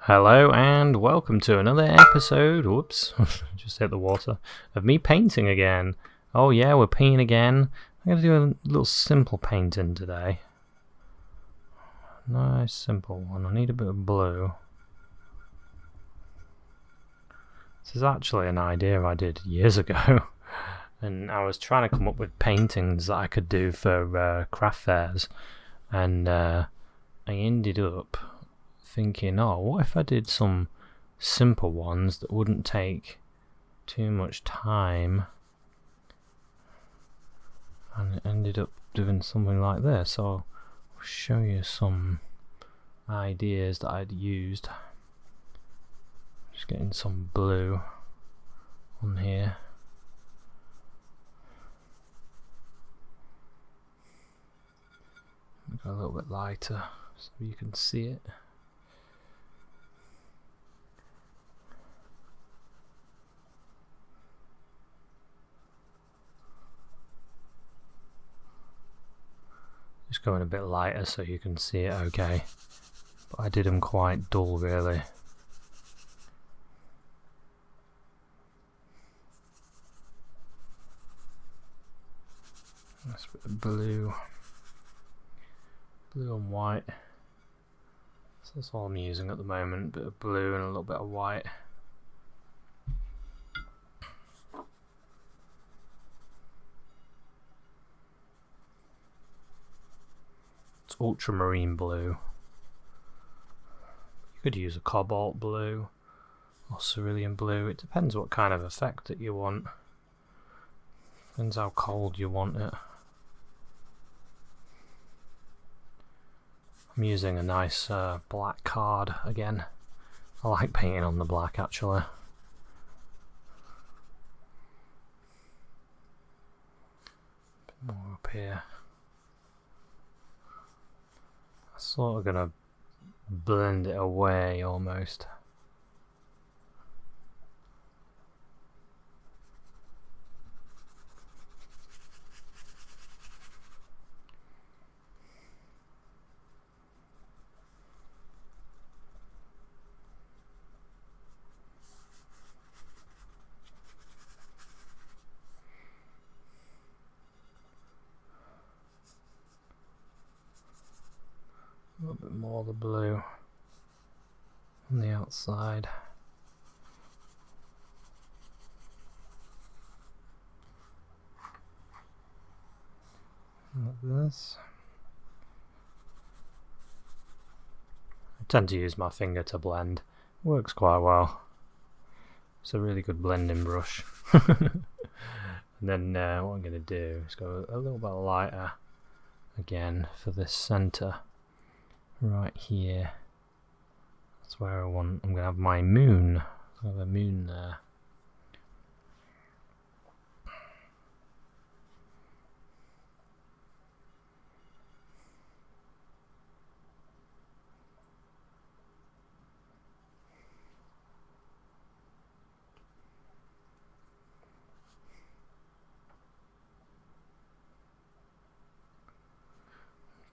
Hello and welcome to another episode, whoops, just hit the water, of me painting again. Oh yeah, we're painting again. I'm going to do a little simple painting today. Nice simple one. I need a bit of blue. This is actually an idea I did years ago. And I was trying to come up with paintings that I could do for craft fairs. And I ended up thinking, oh, what if I did some simple ones that wouldn't take too much time, and it ended up doing something like this. So I'll show you some ideas that I'd used. Just getting some blue on here. Go a little bit lighter so you can see it. Just going a bit lighter so you can see it okay, but I did them quite dull really. Nice bit of blue and white, so that's all I'm using at the moment, a bit of blue and a little bit of white. It's ultramarine blue. You could use a cobalt blue or cerulean blue, it depends what kind of effect that you want. Depends how cold you want it. I'm using a nice black card again. I like painting on the black actually. A bit more up here. I'm sort of gonna blend it away almost. A little bit more of the blue on the outside. Like this. I tend to use my finger to blend. Works quite well. It's a really good blending brush. And then what I'm going to do is go a little bit lighter again for this centre. Right here, that's where I'm going to have my moon. I have a moon there.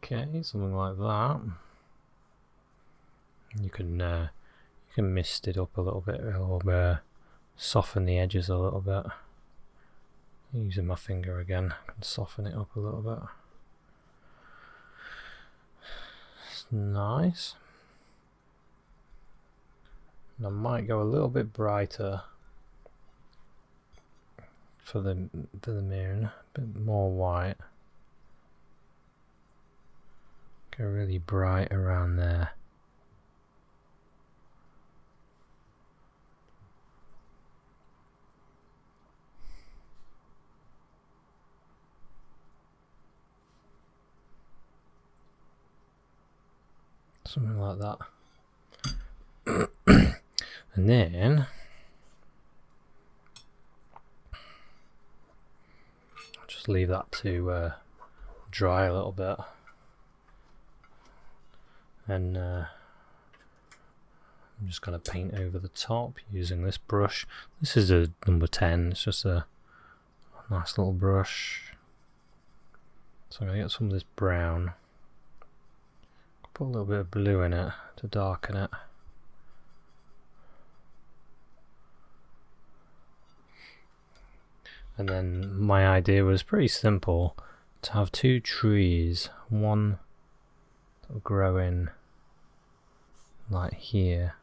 Okay, something like that. You can mist it up a little bit or soften the edges a little bit. Using my finger again, I can soften it up a little bit. It's nice. And I might go a little bit brighter for the moon, a bit more white. Go really bright around there. Something like that. And then I'll just leave that to dry a little bit. And I'm just going to paint over the top using this brush. This is a number 10, it's just a nice little brush. So I'm going to get some of this brown. Put a little bit of blue in it to darken it. And then my idea was pretty simple, to have two trees, one that will grow in like here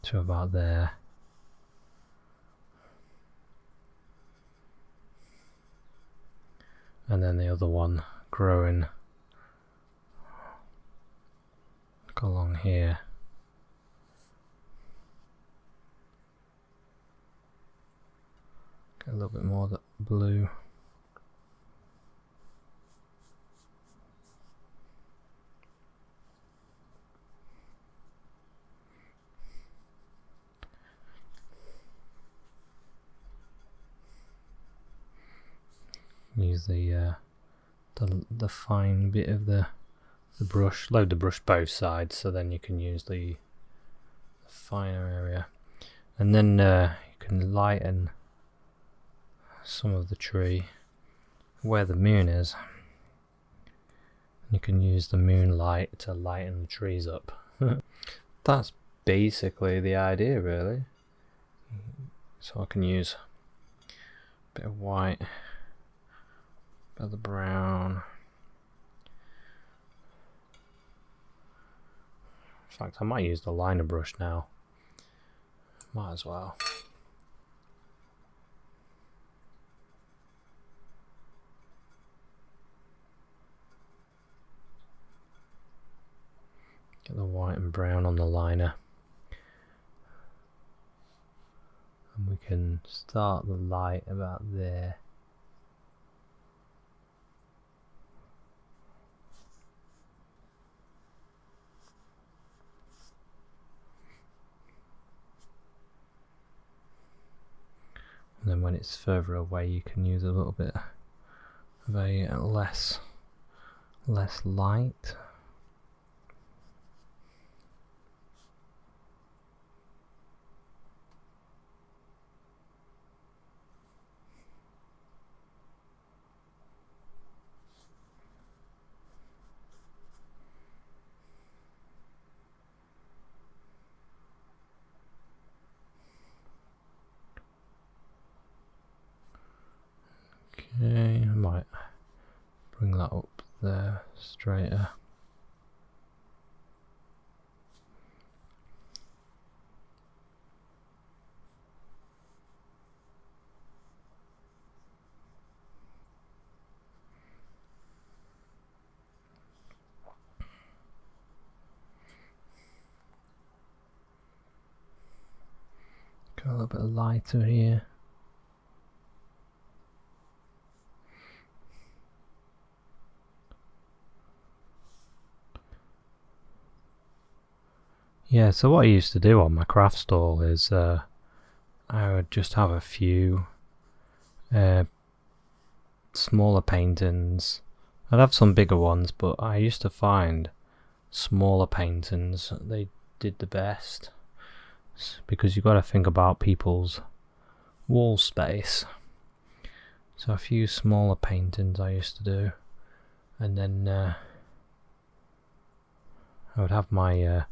to about there, and then the other one growing along here. Get a little bit more of that blue. Use the fine bit of the brush. Load the brush both sides, so then you can use the finer area, and then you can lighten some of the tree where the moon is. You can use the moonlight to lighten the trees up. That's basically the idea, really. So I can use a bit of white, a bit of the brown. In fact, I might use the liner brush now. Might as well. Get the white and brown on the liner. And we can start the light about there. And then when it's further away, you can use a little bit of a less light. Okay, I might bring that up there straighter. Go a little bit lighter here. Yeah, so what I used to do on my craft stall is I would just have a few smaller paintings. I'd have some bigger ones, but I used to find smaller paintings, they did the best, because you've got to think about people's wall space. So a few smaller paintings I used to do, and then I would have my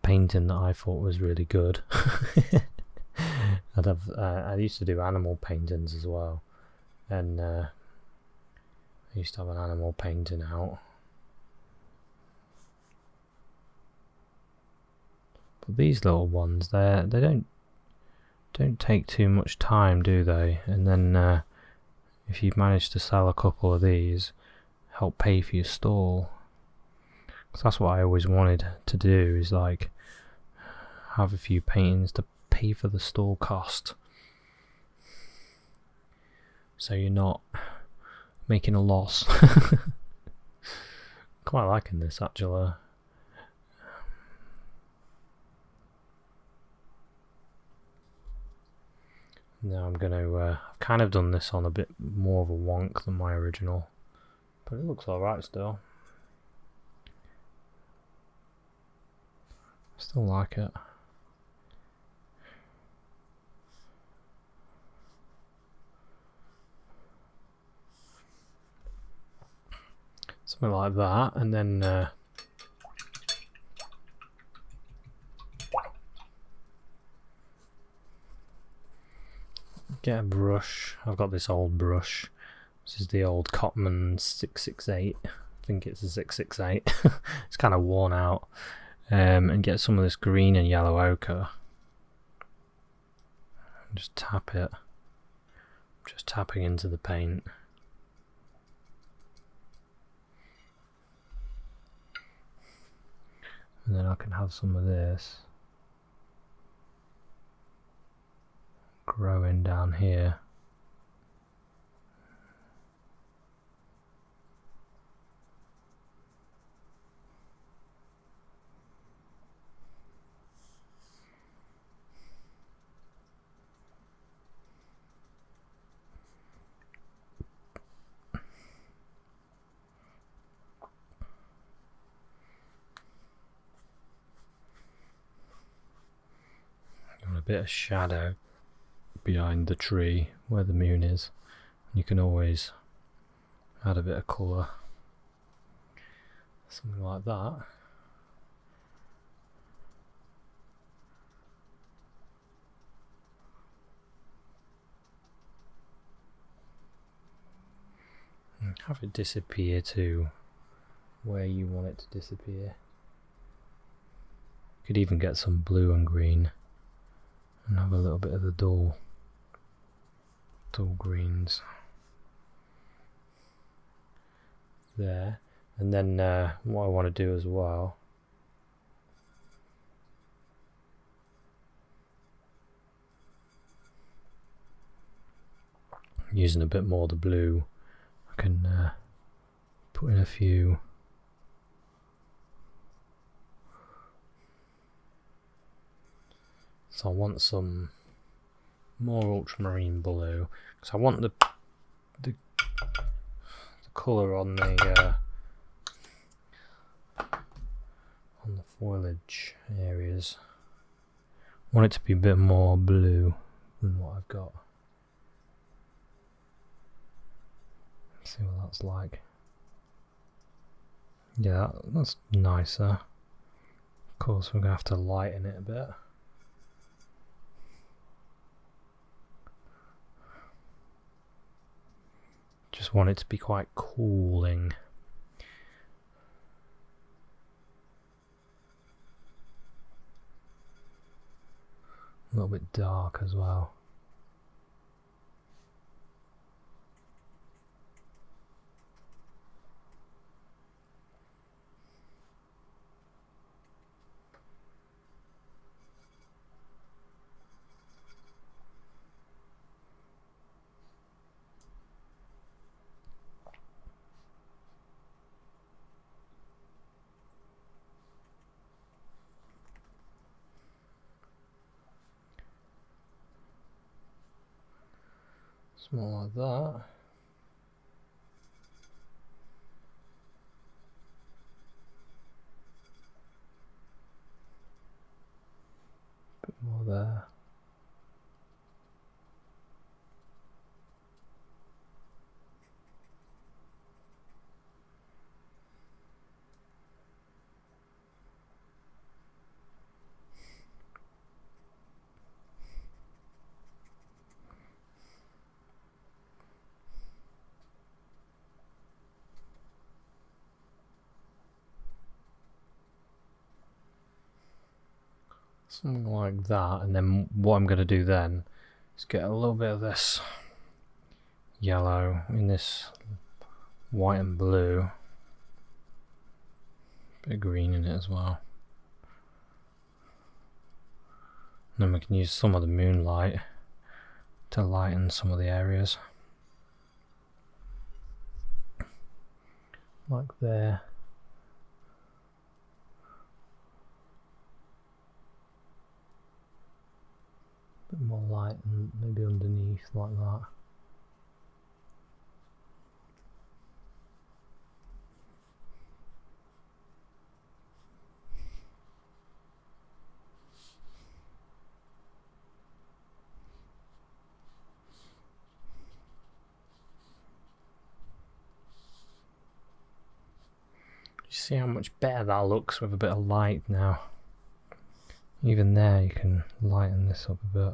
painting that I thought was really good. I used to do animal paintings as well, and I used to have an animal painting out. But these little ones, they don't take too much time, do they? And then if you manage to sell a couple of these, help pay for your stall. Because that's what I always wanted to do, is like have a few paintings to pay for the stall cost, so you're not making a loss. Quite liking this actually. Now I'm going to, I've kind of done this on a bit more of a wonk than my original, but it looks alright still. Still like it. Something like that, and then get a brush. I've got this old brush. This is the old Cotman 668. I think it's a 668. It's kind of worn out. And get some of this green and yellow ochre. Just tap it. Just tapping into the paint. And then I can have some of this growing down here. A bit of shadow behind the tree where the moon is. You can always add a bit of colour, something like that. And have it disappear to where you want it to disappear. Could even get some blue and green and have a little bit of the dull greens there. And then what I want to do as well, using a bit more of the blue, I can put in a few so I want some more ultramarine blue because I want the colour on the foliage areas. I want it to be a bit more blue than what I've got. Let's see what that's like. Yeah, that's nicer. Of course, we're going to have to lighten it a bit. Just want it to be quite cooling. A little bit dark as well. Something like that. Bit more there. Something like that, and then what I'm going to do then is get a little bit of this yellow in this white and blue, bit of green in it as well, and then we can use some of the moonlight to lighten some of the areas, like there. Bit more light and maybe underneath like that. You see how much better that looks with a bit of light now. Even there you can lighten this up a bit.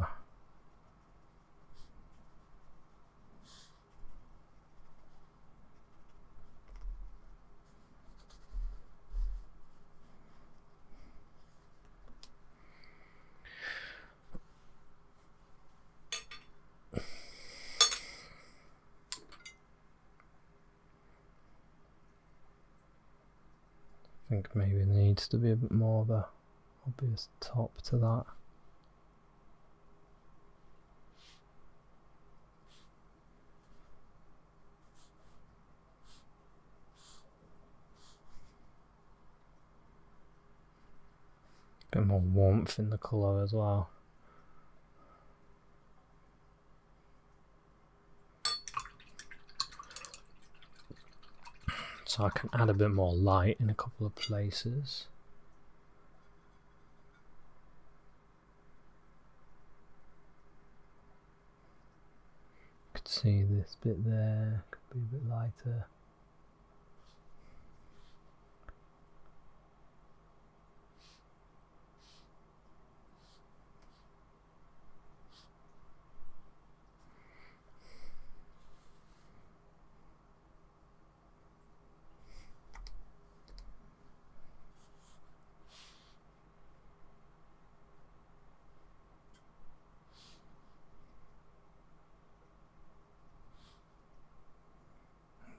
think maybe there needs to be a bit more of a obvious top to that. Bit more warmth in the colour as well. So I can add a bit more light in a couple of places. You could see this bit there, could be a bit lighter.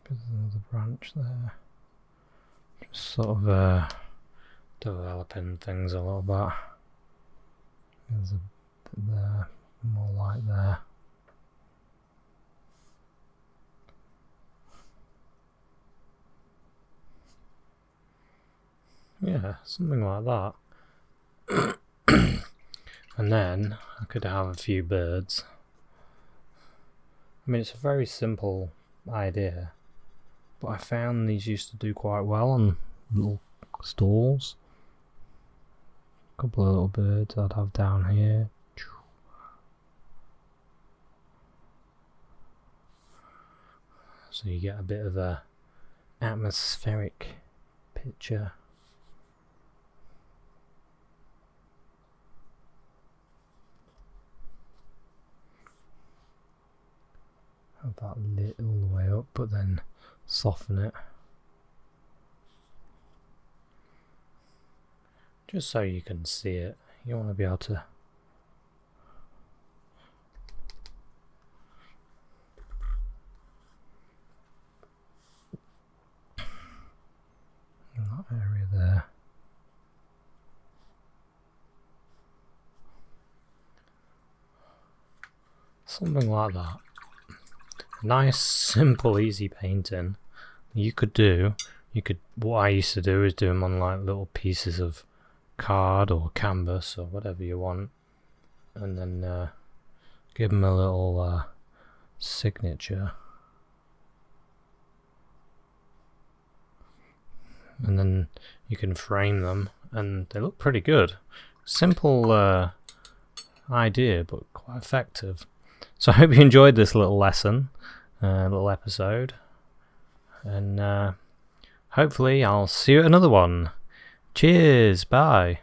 There's another branch there. Just sort of developing things a little bit. There's a bit there, more light there. Yeah, something like that. And then I could have a few birds. I mean, it's a very simple idea, but I found these used to do quite well on little stalls. A couple of little birds I'd have down here. So you get a bit of a atmospheric picture. Have that lit all the way up, but then soften it. Just so you can see it. You want to be able to in that area there. Something like that. Nice, simple, easy painting. What I used to do is do them on like little pieces of card or canvas or whatever you want, and then give them a little signature, and then you can frame them and they look pretty good. Simple idea, but quite effective. So I hope you enjoyed this little lesson, little episode, and hopefully I'll see you at another one. Cheers, bye.